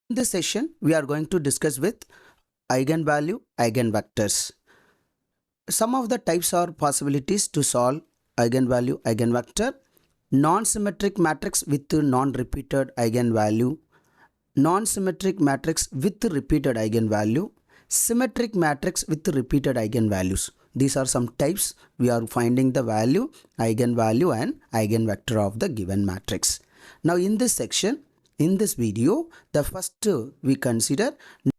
In this session, we are going to discuss with eigenvalue, eigenvectors. Some of the types or possibilities to solve eigenvalue, eigenvector. Non-symmetric matrix with non-repeated eigenvalue. Non-symmetric matrix with repeated eigenvalue. Symmetric matrix with repeated eigenvalues. These are some types. We are finding the value, eigenvalue and eigenvector of the given matrix. Now in this section, in this video, the first we consider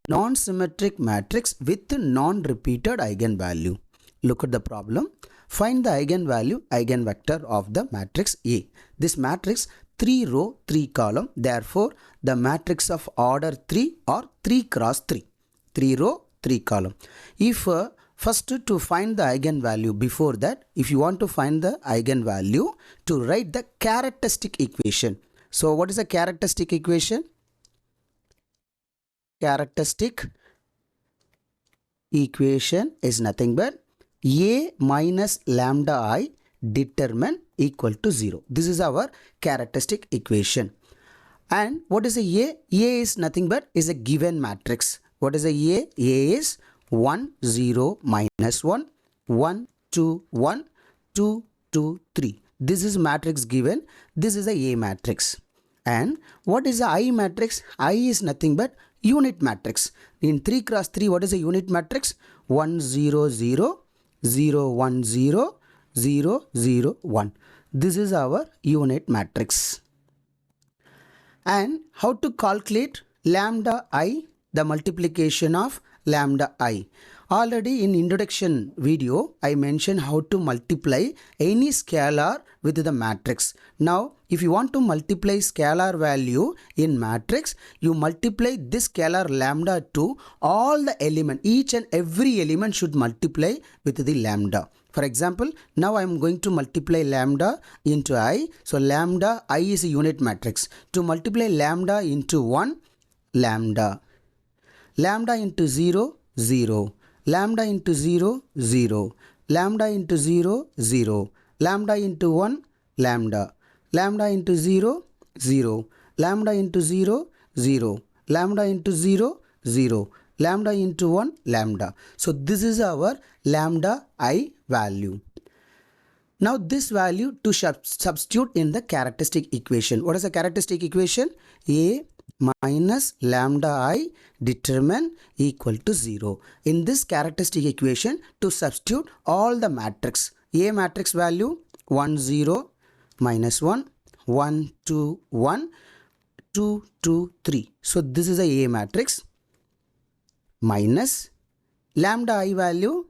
non-symmetric matrix with non-repeated eigenvalue. Look at the problem. Find the eigenvalue, eigenvector of the matrix A. This matrix 3 row, 3 column. Therefore, the matrix of order 3 or 3 cross 3. 3 row, 3 column. If first to find the eigenvalue, before that, if you want to find the eigenvalue, to write the characteristic equation. So what is the characteristic equation? Characteristic equation is nothing but A minus lambda I determine equal to 0. This is our characteristic equation. And what is a A? A is nothing but is a given matrix. What is a A? A is 1, 0, minus 1, 1, 2, 1, 2, 2, 3. This is matrix given. This is a A matrix. And what is the I matrix? I is nothing but unit matrix. In 3 cross 3, what is a unit matrix? 1, 0, 0, 0, 1, 0, 0, 0, 1. This is our unit matrix. And how to calculate lambda I, the multiplication of lambda I. Already in introduction video, I mentioned how to multiply any scalar with the matrix. Now, if you want to multiply scalar value in matrix, you multiply this scalar lambda to all the element. Each and every element should multiply with the lambda. For example, now I am going to multiply lambda into I. So, lambda I is a unit matrix. To multiply lambda into 1, lambda. Lambda into 0, 0. Lambda into 0, 0. Lambda into 0, 0. Lambda into 1, lambda. Lambda into 0, 0. Lambda into 0, 0. Lambda into 0, 0. Lambda into 1, lambda. So this is our lambda I value. Now this value to substitute in the characteristic equation. What is the characteristic equation? A minus lambda I determine equal to 0. In this characteristic equation, to substitute all the matrix. A matrix value 1, 0, minus 1, 1, 2, 1, 2, 2, 3. So this is a matrix minus lambda I value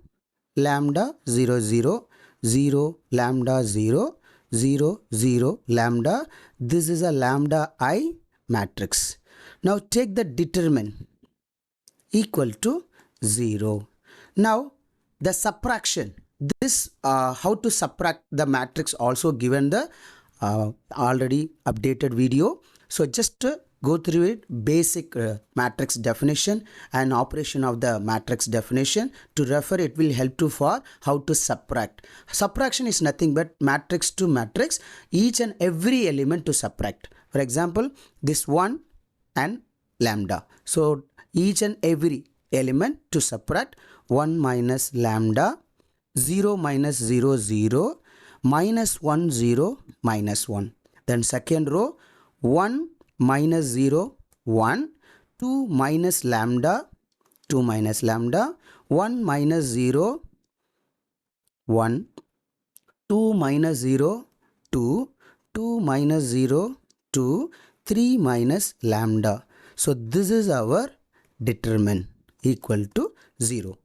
lambda 0, 0, 0, lambda 0, 0, 0, lambda. This is a lambda I matrix. Now take the determine equal to 0. Now the subtraction, this how to subtract the matrix also given the already updated video. So just go through it, basic matrix definition and operation of the matrix definition. To refer, it will help you for how to subtract. Subtraction is nothing but matrix to matrix, each and every element to subtract. For example, this 1 and lambda. So each and every element to subtract 1 minus lambda, 0 minus 0, 0, minus 1, 0, minus 1. Then second row 1 minus 0, 1, 2 minus lambda, 2 minus lambda, 1 minus 0, 1, 2 minus 0, 2, 2 minus 0, 2, 3 minus lambda. So this is our determine equal to 0.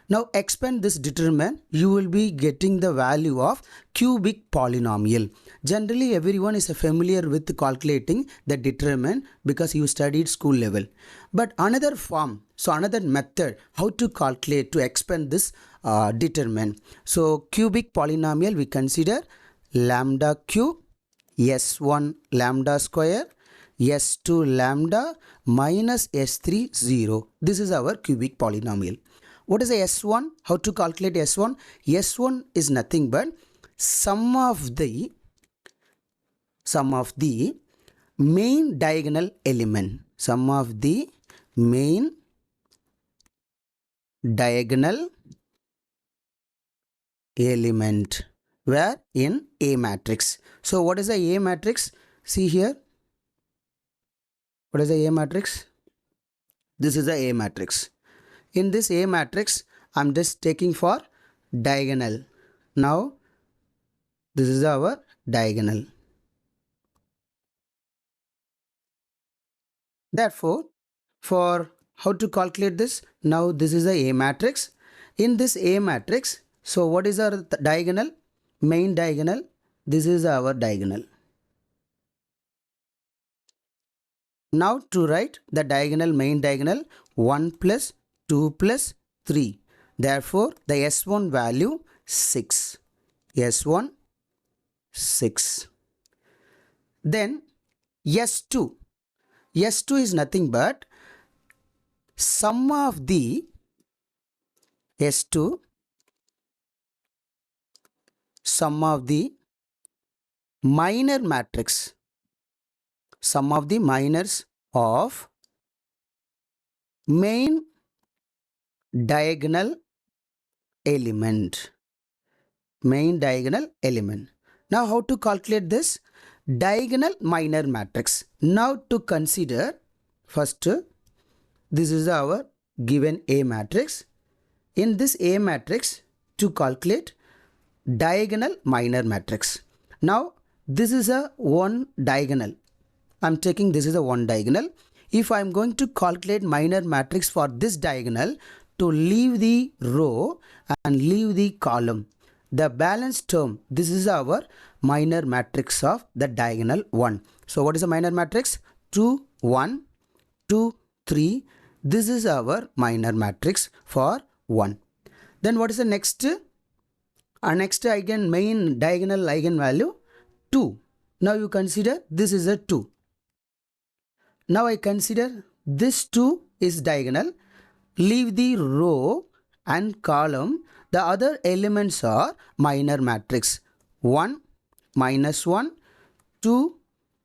Now expand this determine, you will be getting the value of cubic polynomial. Generally everyone is familiar with calculating the determine because you studied school level. But another form, so another method how to calculate to expand this determine. So cubic polynomial we consider lambda cube S1 lambda square S2 lambda minus S3 0. This is our cubic polynomial. What is a S1? How to calculate S1? S1 is nothing but sum of the main diagonal element. sum of the main diagonal element where in A matrix. So what is the A matrix? See here. What is the A matrix? This is the A matrix. In this A matrix, I'm just taking for diagonal. Now, this is our diagonal. Therefore, for how to calculate this? Now, this is the A matrix. In this A matrix, so what is our diagonal? Main diagonal. This is our diagonal. Now to write the diagonal, main diagonal, 1 plus 2 plus 3. Therefore, the S1 value 6. S1 6. Then S2. S2 is nothing but sum of the S2, sum of the minor matrix, sum of the minors of main diagonal element. Main diagonal element. Now how to calculate this? Diagonal minor matrix. Now to consider, first this is our given A matrix. In this A matrix, to calculate diagonal minor matrix. Now this is a one diagonal. I'm taking this is a one diagonal. If I'm going to calculate minor matrix for this diagonal, to leave the row and leave the column, the balance term, this is our minor matrix of the diagonal 1. So what is the minor matrix? 2, 1, 2, 3. This is our minor matrix for 1. Then what is the next? Next main diagonal eigenvalue 2. Now you consider this is a 2. Now I consider this 2 is diagonal. Leave the row and column. The other elements are minor matrix. 1, minus 1, 2,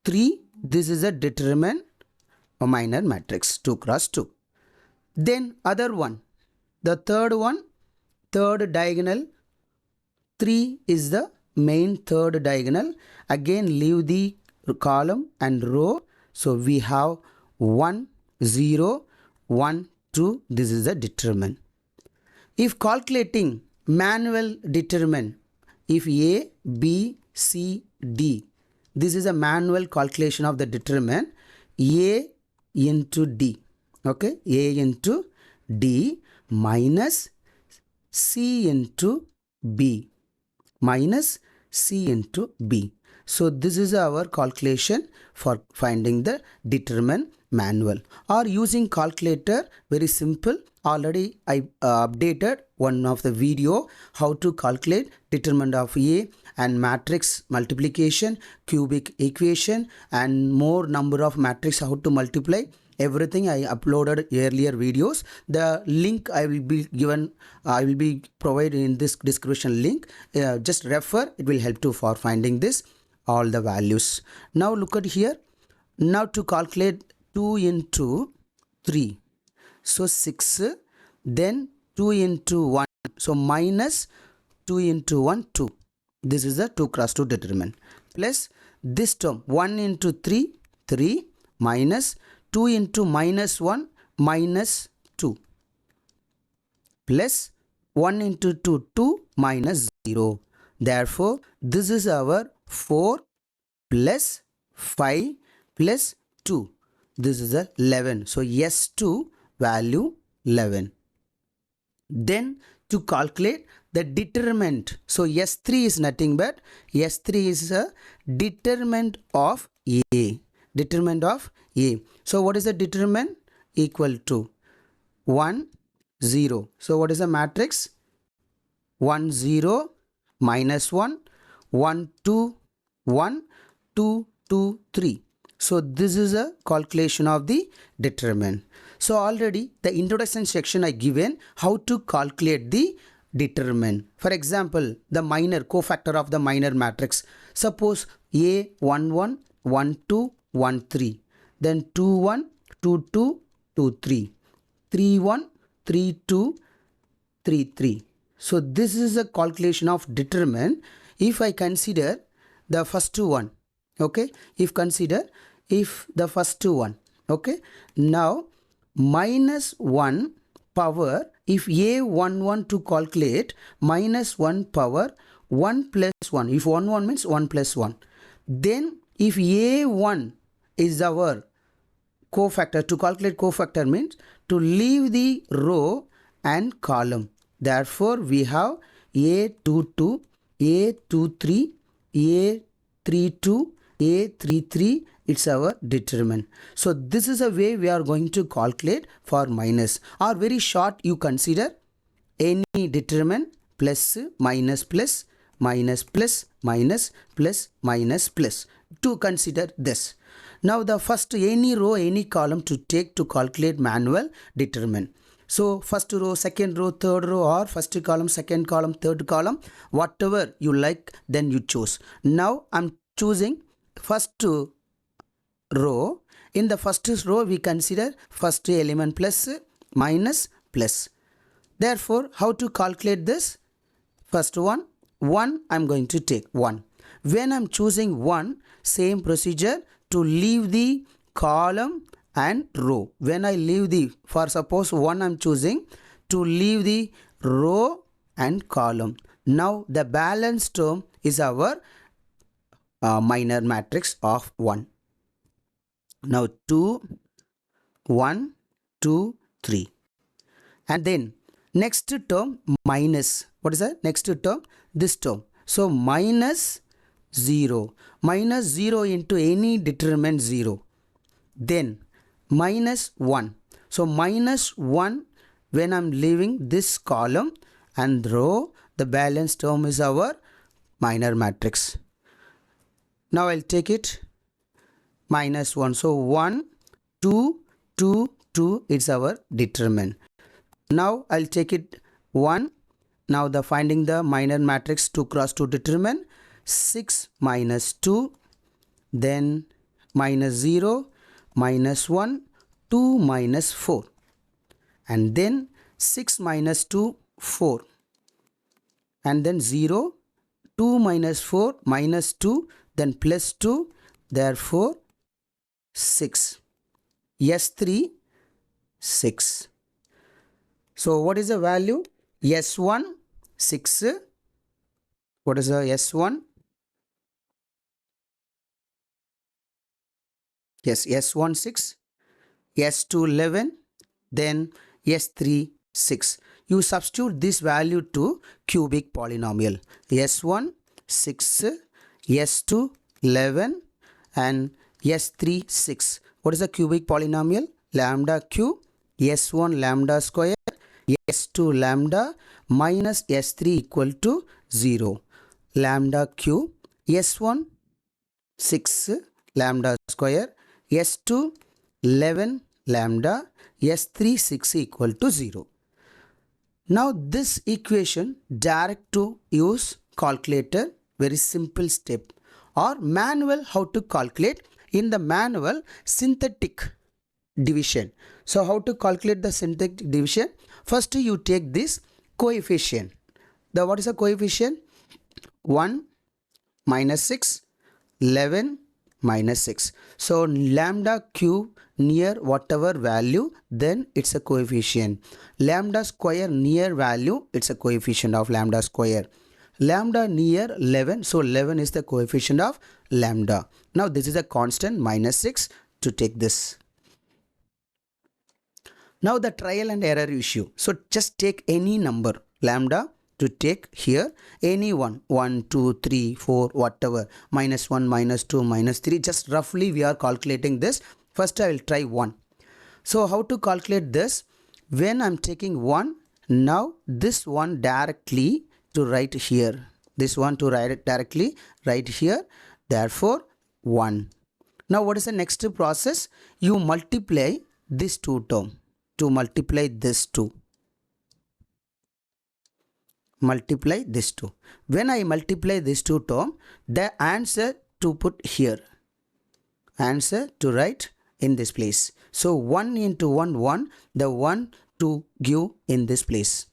3. This is a determinant of minor matrix 2 cross 2. Then other one. The third one, third diagonal. 3 is the main third diagonal. Again leave the column and row. So we have 1, 0, 1, 2. This is the determinant. If calculating manual determinant, if A, B, C, D, this is a manual calculation of the determinant. A into D. Okay, A into D minus C into B. Minus C into B. So this is our calculation for finding the determinant manual, or using calculator. Very simple. Already I updated one of the video how to calculate determinant of A and matrix multiplication, cubic equation, and more number of matrix how to multiply. Everything I uploaded earlier videos. The link I will be given, I will be provided in this description link. Just refer, it will help you for finding this all the values. Now look at here. Now to calculate 2 into 3. So 6, then 2 into 1. So minus 2 into 1, 2. This is a 2 cross 2 determinant. Plus this term 1 into 3, 3 minus 2 into minus 1, minus 2. Plus 1 into 2, 2 minus 0. Therefore, this is our 4 plus 5 plus 2. This is a 11. So S2 value 11. Then to calculate the determinant. So S3 is nothing but S3 is a determinant of A. Determinant of A. So what is the determinant? Equal to 1, 0. So what is the matrix? 1, 0, minus 1, 1, 2, 1, 2, 2, 3. So this is a calculation of the determinant. So already the introduction section I given how to calculate the determinant. For example, the minor cofactor of the minor matrix. Suppose A 1, 1, 1, 2, 1, 3. Then 2, 1, 2 2, 2 3, 3 1, 3 2, 3 3. So this is a calculation of determinant if I consider the first one. Okay, if the first one. Okay, now minus 1 power, if a11 to calculate, minus 1 power 1 plus 1, if 1 1 means 1 plus 1, then if a1 is our cofactor, to calculate cofactor means to leave the row and column. Therefore we have a22, a23, a32, a33, it's our determinant. So this is a way we are going to calculate for minus, or very short you consider any determinant plus minus plus minus plus minus plus minus plus to consider this. Now the first any row any column to take to calculate manual determinant. So first row, second row, third row, or first column, second column, third column, whatever you like, then you choose. Now I'm choosing first row. In the first row we consider first element plus minus plus. Therefore how to calculate this? First one, 1 I'm going to take 1. When I'm choosing 1, same procedure to leave the column and row. When I leave the, for suppose 1 I'm choosing to leave the row and column. Now the balance term is our minor matrix of 1. Now 2, 1, 2, 3. And then next term minus. What is that? Next term, this term. So minus 0. Minus 0 into any determinant 0. Then minus 1. So minus 1 when I'm leaving this column and row, the balance term is our minor matrix. Now I'll take it minus 1. So 1, 2, 2, 2, it's our determinant. Now I'll take it 1. Now the finding the minor matrix 2 cross 2 determinant. 6 minus 2, then minus 0, minus 1, 2 minus 4, and then 6 minus 2, 4, and then 0, 2 minus 4, minus 2, then plus 2, therefore 6, S3, 6. So what is the value? S1, 6. What is the S1? Yes, S1 6, S2 11, then S3 6. You substitute this value to cubic polynomial. S1 6, S2 11, and S3 6. What is a cubic polynomial? Lambda q, S1 lambda square, S2 lambda minus S3 equal to 0. Lambda q, S1 6 lambda square, S2 11 lambda, S3 6 equal to 0. Now this equation direct to use calculator, very simple step, or manual how to calculate. In the manual, synthetic division. So how to calculate the synthetic division? First you take this coefficient. What is the coefficient? 1 minus 6, 11 minus 6. So lambda cube near whatever value, then it's a coefficient. Lambda square near value, it's a coefficient of lambda square. Lambda near 11, so 11 is the coefficient of lambda. Now this is a constant, minus 6 to take this. Now the trial and error issue. So just take any number, lambda, to take here any one, 1, 2, 3, 4, whatever, minus 1, minus 2, minus 3, just roughly we are calculating this. First I will try 1. So how to calculate this? When I'm taking 1, now this one directly to write here, this one to write it directly right here, therefore 1. Now what is the next process? You multiply this 2 term, to multiply this 2. Multiply this 2. When I multiply this 2 term, the answer to put here. Answer to write in this place. So 1 into 1, 1, the 1 to give in this place.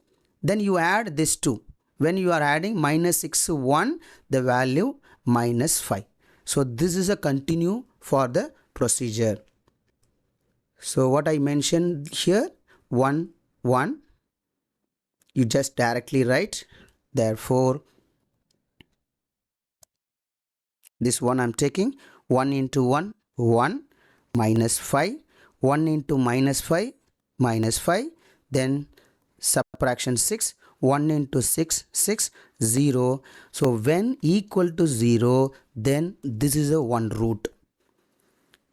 Then you add this 2. When you are adding minus 6, 1, the value minus 5. So this is a continue for the procedure. So what I mentioned here, 1, 1, you just directly write. Therefore, this one I'm taking 1 into 1, 1 minus 5, 1 into minus 5, minus 5, then subtraction 6, 1 into 6, 6, 0. So when equal to 0, then this is a one root,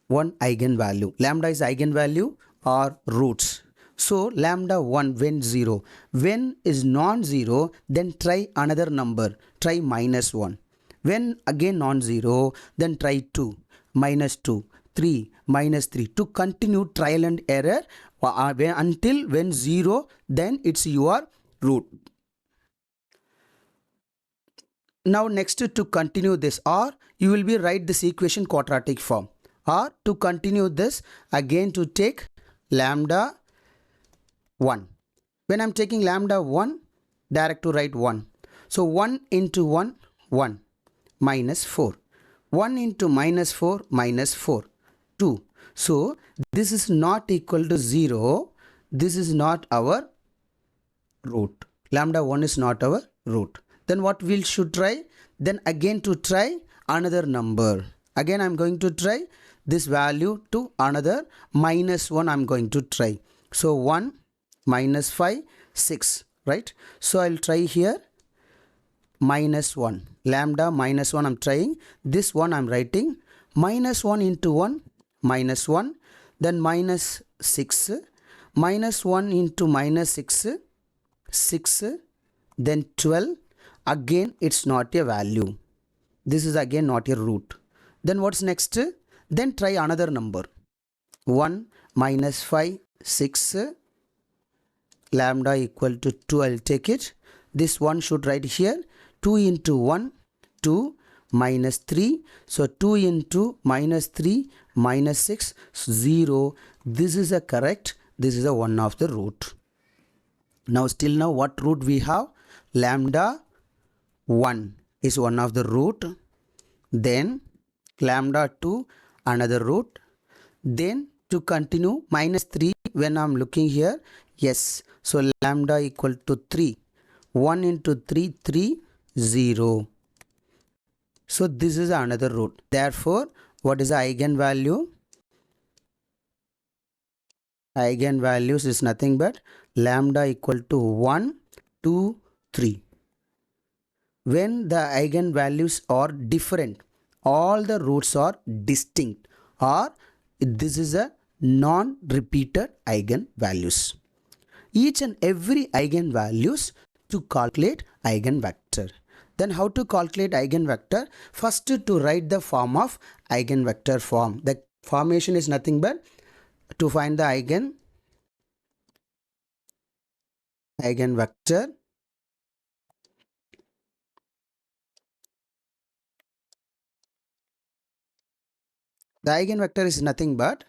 one eigenvalue. Lambda is eigenvalue or roots. So lambda 1 when 0. When is non-zero, then try another number, try minus 1. When again non-zero, then try 2, minus 2, 3, minus 3. To continue trial and error until when 0, then it's your root. Now next to continue this, or you will be write this equation quadratic form, or to continue this again to take lambda 1. When I'm taking lambda 1, direct to write 1. So 1 into 1, 1 minus 4. 1 into minus 4, minus 4, 2. So this is not equal to 0. This is not our root. Lambda 1 is not our root. Then what we should try? Then again to try another number. Again I'm going to try this value to another minus 1 I'm going to try. So 1 minus 5, 6, right? So I'll try here minus 1. Lambda minus 1 I'm trying. This one I'm writing minus 1 into 1, minus 1. Then minus 6. Minus 1 into minus 6, 6. Then 12. Again it's not a value. This is again not a root. Then what's next? Then try another number. 1 minus 5, 6. Lambda equal to 2. I'll take it. This one should write here. 2 into 1, 2 minus 3. So 2 into minus 3 minus 6, 0. This is a correct. This is a one of the root. Now still now what root we have? Lambda 1 is one of the root. Then lambda 2 another root. Then to continue minus 3 when I'm looking here. Yes. So lambda equal to 3. 1 into 3, 3, 0. So this is another root. Therefore, what is the eigenvalue? Eigenvalues is nothing but lambda equal to 1, 2, 3. When the eigenvalues are different, all the roots are distinct, or this is a non-repeated eigenvalues. Each and every eigenvalues to calculate eigenvector. Then how to calculate eigenvector? First to write the form of eigenvector form. The formation is nothing but to find the eigenvector. The eigenvector is nothing but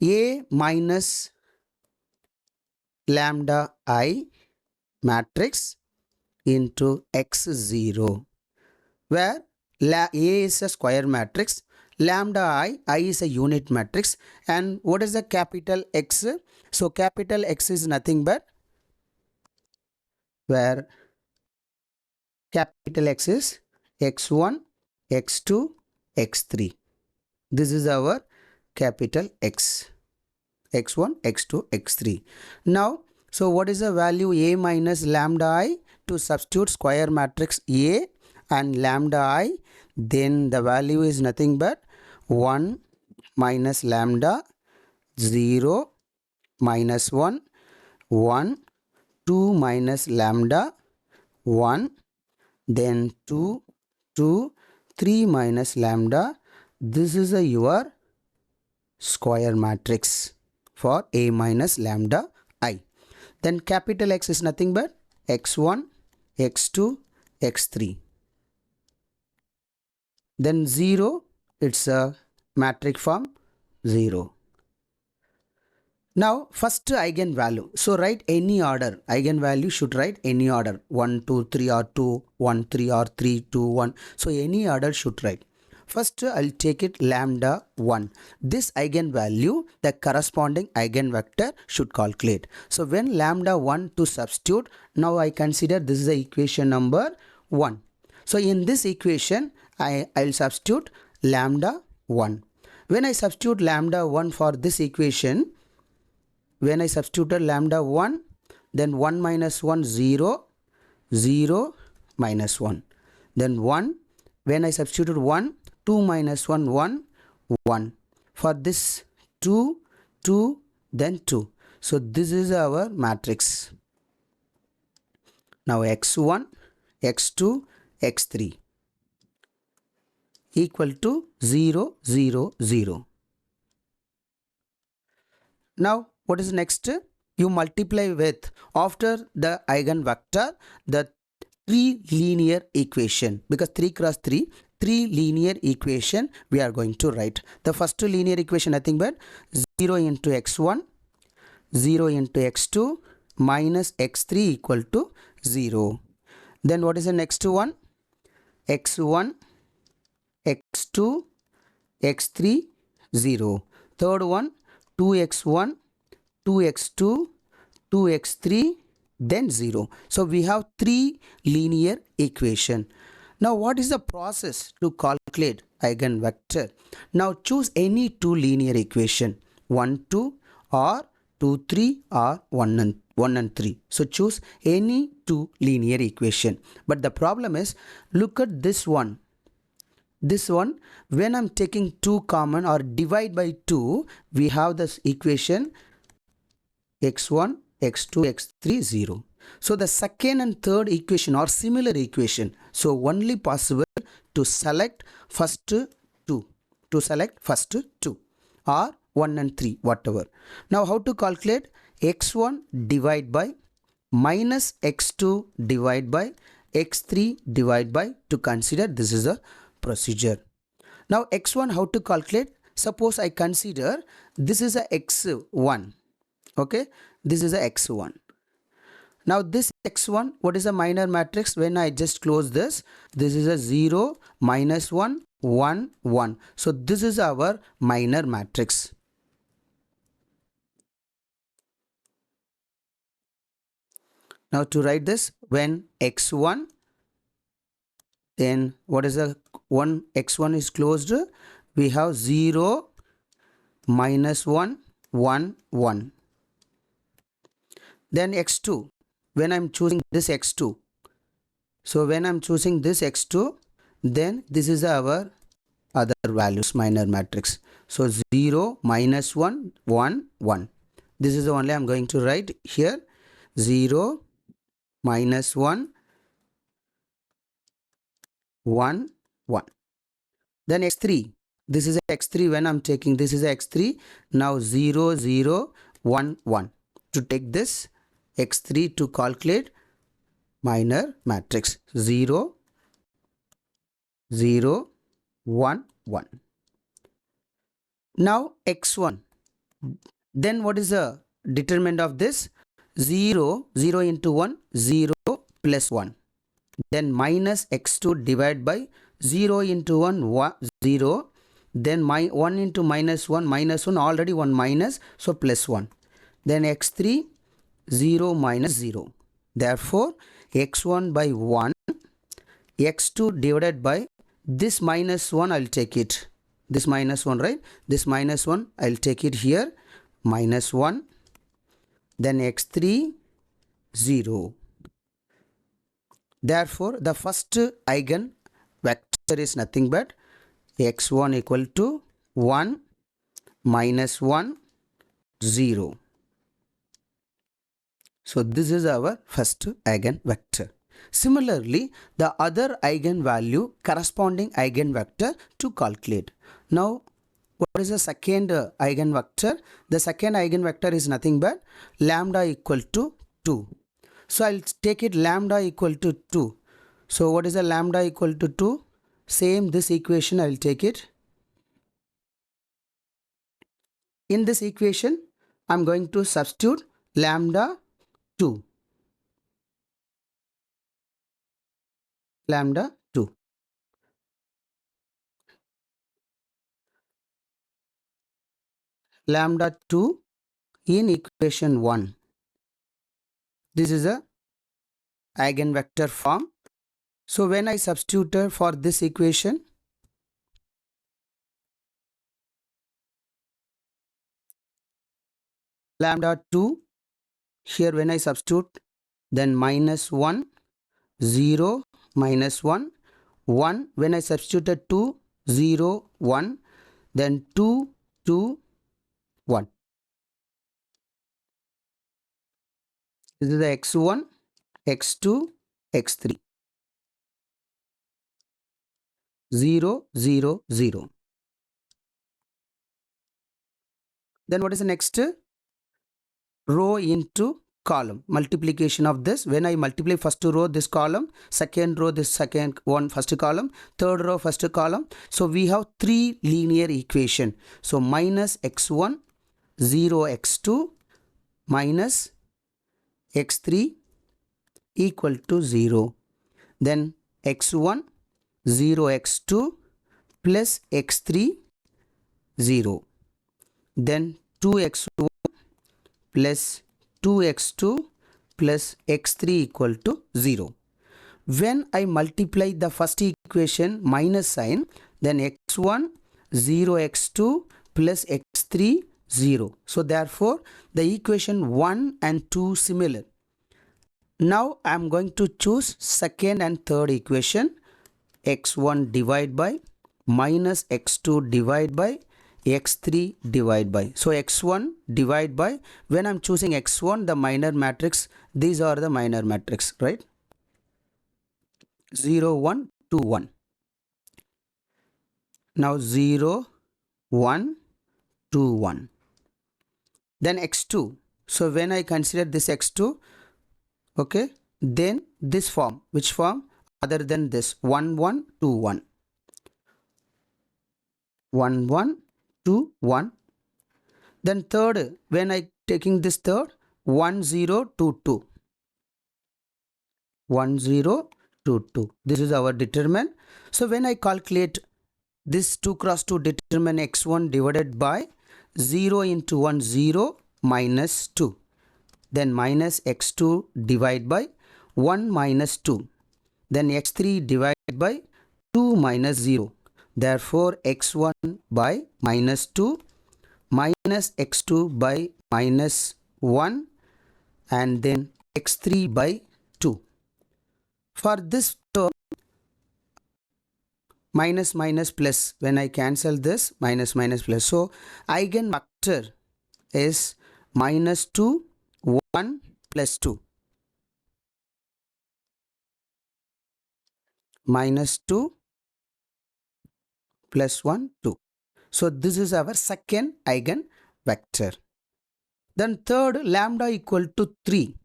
A minus lambda I matrix into x0, where A is a square matrix, lambda I is a unit matrix, and what is the capital X? So capital X is nothing but where capital X is x1, x2, x3. This is our capital X. x1, x2, x3. Now, so what is the value A minus lambda I? To substitute square matrix A and lambda I, then the value is nothing but 1 minus lambda, 0, minus 1, 1, 2 minus lambda, 1, then 2, 2, 3 minus lambda. This is your square matrix for A minus lambda I. Then capital X is nothing but x1, x2, x3. Then 0, it's a matrix form 0. Now first eigenvalue. So write any order. Eigenvalue should write any order. 1, 2, 3 or 2, 1, 3 or 3, 2, 1. So any order should write. First I'll take it lambda 1. This eigenvalue, the corresponding eigenvector should calculate. So when lambda 1 to substitute, now I consider this is the equation number 1. So in this equation, I'll substitute lambda 1. When I substitute lambda 1 for this equation, when I substituted lambda 1, then 1 minus 1, 0, 0 minus 1. Then 1, when I substituted 1, 2 minus 1, 1, 1. For this 2, 2, then 2. So this is our matrix. Now x1, x2, x3 equal to 0, 0, 0. Now what is next? You multiply with, after the eigenvector, the 3 linear equation, because 3 cross 3 linear equation we are going to write. The first linear equation nothing but 0 into x1, 0 into x2 minus x3 equal to 0. Then what is the next one? x1, x2, x3, 0. Third one, 2x1, 2x2, 2x3, then 0. So we have 3 linear equation. Now what is the process to calculate eigenvector? Now choose any 2 linear equation, 1, 2 or 2, 3 or 1 and 3. So choose any 2 linear equation. But the problem is, look at this one. This one, when I'm taking 2 common or divide by 2, we have this equation x1, x2, x3, 0. So the second and third equation are similar equation. So only possible to select first 2. To select first 2 or 1 and 3, whatever. Now how to calculate? x1 divide by minus x2 divide by x3 divide by, to consider this is a procedure. Now x1 how to calculate? Suppose I consider this is a x1. Okay, this is a x1. Now this x1, what is a minor matrix? When I just close this is a 0, minus 1, 1, 1. So this is our minor matrix. Now to write this, when x1, then what is the one? X1 is closed, we have 0, minus 1, 1, 1. Then x2, when I'm choosing this x2, so when I'm choosing this x2, then this is our other values, minor matrix. So 0, minus 1, 1, 1. This is the only I'm going to write here. 0, minus 1, 1, 1. Then x3, this is x3. When I'm taking this is x3, now 0, 0, 1, 1. To take this x3 to calculate minor matrix, 0, 0, 1, 1. Now x1, then what is the determinant of this? 0, 0 into 1, 0 plus 1. Then minus x2 divided by 0 into 1, 0. Then 1 into minus 1, already 1 minus, so plus 1. Then x3, 0 minus 0. Therefore, x1 by 1, x2 divided by this minus 1, I'll take it. This minus 1, right? This minus 1, I'll take it here. Minus 1. Then x3, 0. Therefore, the first eigen vector is nothing but x1 equal to 1, minus 1, 0. So this is our first eigenvector. Similarly, the other eigenvalue corresponding eigenvector to calculate. Now, what is the second eigenvector? The second eigenvector is nothing but lambda equal to 2. So I'll take it lambda equal to 2. So what is the lambda equal to 2? Same this equation I'll take it. in this equation, I'm going to substitute lambda 2. Lambda 2. Lambda 2 in equation 1. This is a eigenvector form. So when I substitute for this equation, lambda 2, here when I substitute, then minus 1, 0, minus 1, 1, when I substituted 2, 0, 1, then 2, 2, 1. This is the x1, x2, x3. 0, 0, 0. Then what is the next? Row into column. Multiplication of this. When I multiply first row this column, second row this second one first column, third row first column. So we have 3 linear equation. So minus x1, 0 x2 minus x3 equal to 0. Then x1, 0 x2 plus x3, 0. Then 2x1 plus 2x2 plus x3 equal to 0. When I multiply the first equation minus sign, then x1, 0 x2 plus x3, 0. So therefore the equation 1 and 2 similar. Now I am going to choose second and third equation. X1 divide by minus x2 divide by x3 divide by. So x1 divide by, when I'm choosing x1 the minor matrix, these are the minor matrix, right? 0 1 2 1. Now 0 1 2 1. Then x2. So when I consider this x2, okay, then this form, which form other than this, 1 1 2 1. 1 1 2 1. Then third, when I taking this third, 1 0 2 2. 1 0 2 2. This is our determinant. So when I calculate this 2 cross 2 determine x1 divided by 0 into 1 0 minus 2. Then minus x2 divide by 1 minus 2. Then x3 divided by 2 minus 0. Therefore x1 by minus 2 minus x2 by minus 1 and then x3 by 2. For this term, minus minus plus, when I cancel this, minus minus plus. So eigenvector is minus 2 1 plus 2. Minus 2 plus 1 2. So this is our second eigenvector. Then third, lambda equal to 3.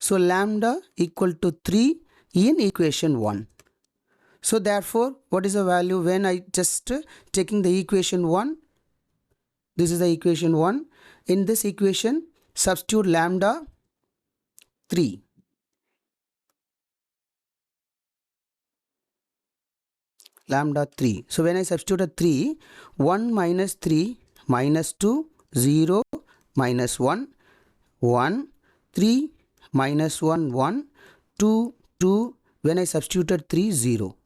So lambda equal to 3 in equation 1. So therefore, what is the value when I just taking the equation 1? This is the equation 1. In this equation, substitute lambda 3. Lambda 3. So when I substitute a 3, 1 minus 3 minus 2, 0 minus 1, 1, 3 minus 1, 1, 2, 2. When I substituted 3, 0.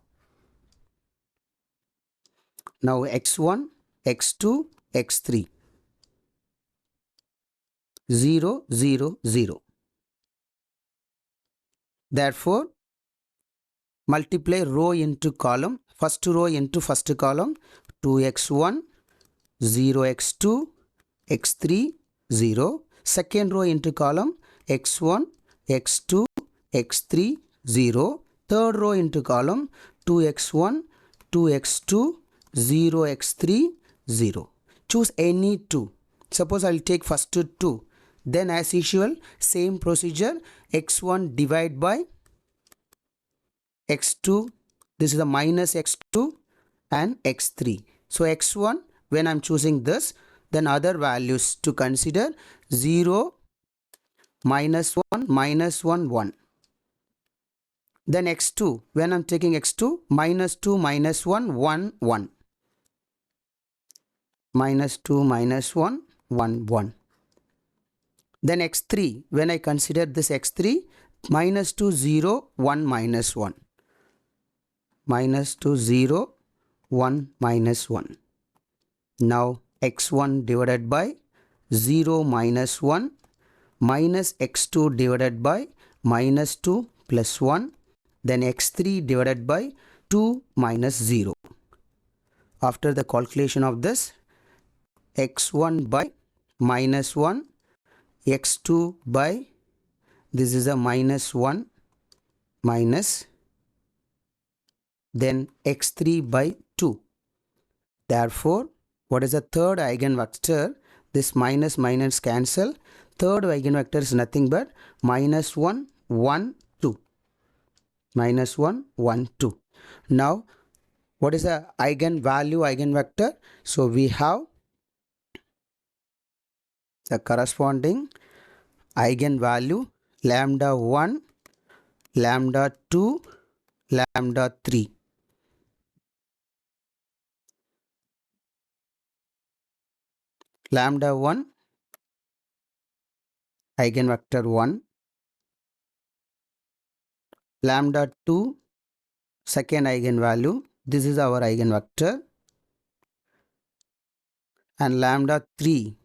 Now x1, x2, x3. 0, 0, 0. Therefore, multiply row into column. First row into first column. 2x1, 0 x2, x3, 0. Second row into column. x1, x2, x3, 0. Third row into column. 2x1, 2x2, 0 x3, 0. Choose any two. Suppose I will take first 2. Then as usual, same procedure. x1 divide by x2. This is the minus x2 and x3. So x1, when I'm choosing this, then other values to consider 0, -1, -1, 1. Then x2, when I'm taking x2, -2, -1, 1, 1. -2, -1, 1, 1. Then x3, when I consider this x3, -2, 0, 1, -1. -2, 0, 1, -1. Now x1 divided by 0 minus 1 minus x2 divided by -2 plus 1, then x3 divided by 2 minus 0. After the calculation of this, x1 by -1, x2 by, this is a -1 minus, then x3 by 2. Therefore, what is the third eigenvector? This minus minus cancel. Third eigenvector is nothing but -1, 1, 2. -1, 1, 2. Now, what is the eigenvalue eigenvector? So, we have the corresponding eigenvalue lambda 1, lambda 2, lambda 3. Lambda 1, eigenvector 1, lambda 2, second eigenvalue, this is our eigenvector, and lambda 3,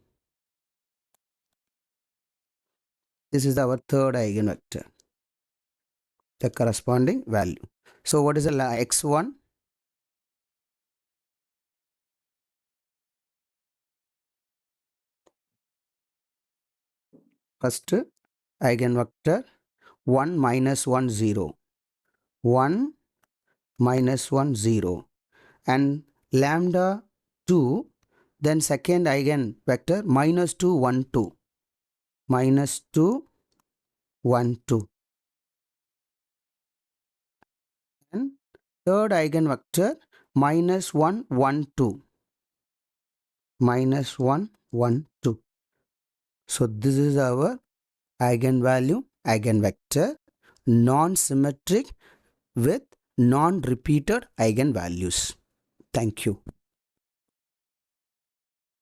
this is our third eigenvector, the corresponding value. So what is the x1? First eigenvector 1 minus 1 0, 1 minus 1 0, and lambda 2, then second eigenvector -2 1 2, -2 1 2, and third eigenvector -1 1 2, -1 1 2. So this is our eigenvalue eigenvector, non-symmetric with non-repeated eigenvalues. Thank you.